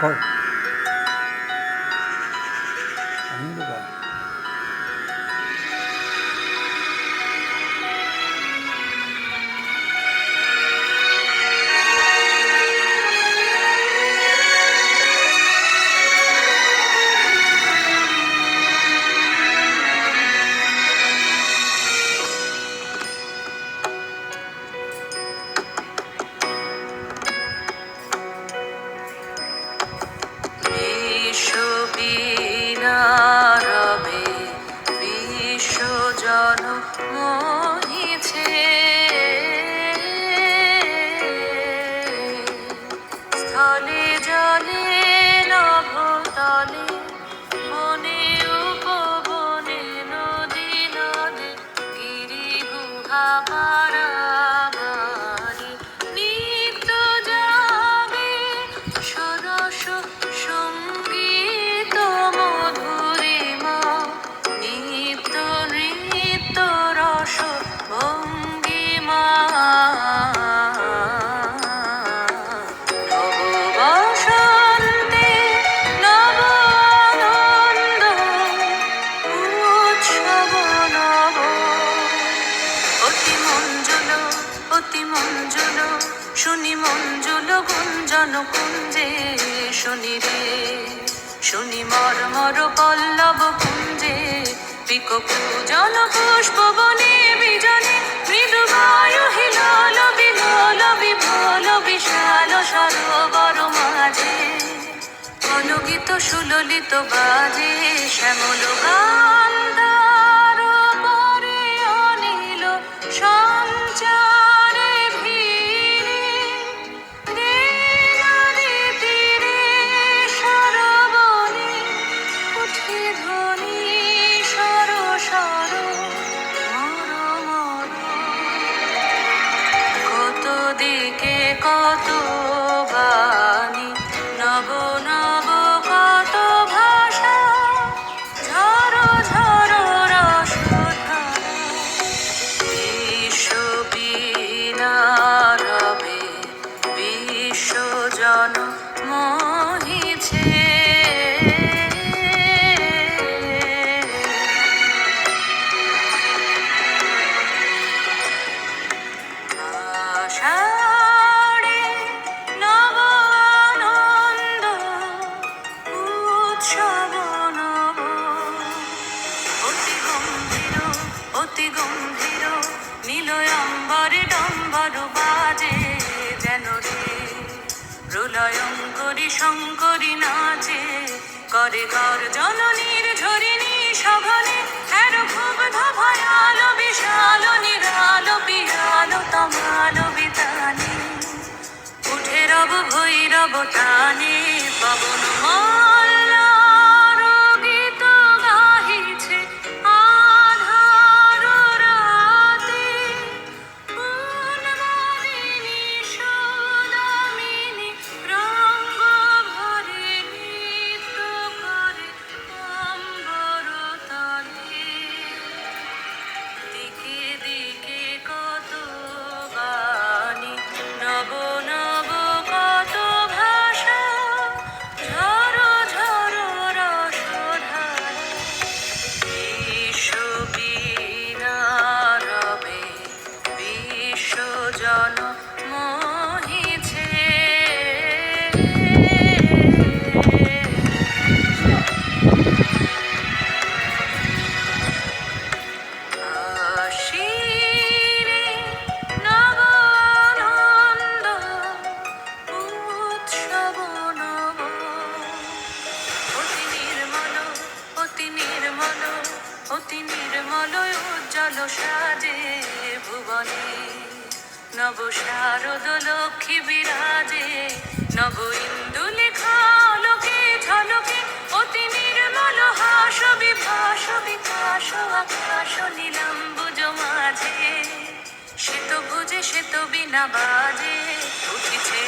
কর আনন্দ কর। রবে বিশ্বজন মোহিছে, স্থলে জলে নভতলে বনে উপবনে নদী নদে গিরি গুহা পাড়াবাড়ি নিত্য যাবে সরস সঙ্গীত মধুরিমা, নিত্য নৃত্য রস ভঙ্গিমা। নববসন্তে নব আনন্দ উৎসব নব, অতি মঞ্জুল অতি মঞ্জুল শুনি মঞ্জুল গুঞ্জন কুঞ্জে, শুনি রে শুনি মর্মর পল্লব কুঞ্জে, পিক পূজন পুষ্প বনে বিজনে মৃদু বায়ু হিলোল বিলোল বিফল বিশাল সরোবর মাঝে, কলগীত সুললিত বাজে শ্যামল গান্ধার পরে অনিল সঞ্চারে ভিড়ে, রে নদী তীরে সরবনে উঠে ধ্বনি সর সর মর মর, কত দিকে কত বাণী নব নব কত ভাষা, ঝরো ঝরো রসধারা বিশ্ববীণা রবে বিশ্বজন মোহিছে। আষাঢ়ে নব আনন্দ উৎসব নব, অতি গম্ভীর অতি গম্ভীর নীলয় অম্বরে ডম্বর বাজে, যেন রে প্রলয়ঙ্করী শঙ্করী নাচে, করে গর্জন নির্ঝরিণী সঘনে, হের ক্ষুব্ধ ভয়াল বিশাল নিরাল পিয়াল তমাল বিতানে, উঠে রব ভৈরব টানে পবন মল্লার গীত গাহিছে আধার রাতে, উন্মাদিনী সুদামিনী রঙ্গ ভরে নৃত্য করে অম্বর তলে, দিকে দিকে কত বাণী নব নব কত ভাষা, ঝরো ঝরো রসধারা বিশ্ববীণা রবে বিশ্বজন মোহিছে। আশিরে নব আনন্দ উৎসব নব, অতি নির্মল অতি নির্মল অতি নির্মল উজ্জ্বল সাজে ভুবনে, নব শারদ লক্ষ্মী বিরাজে, নব ইন্দুলেখা লোকে ঝলকে, অতি নির্মল হাস বিভাস বিকাশ আকাশ নীলাম্বুজ মাঝে, শ্বেত ভুজে শ্বেত বিনা বাজে উঠিছে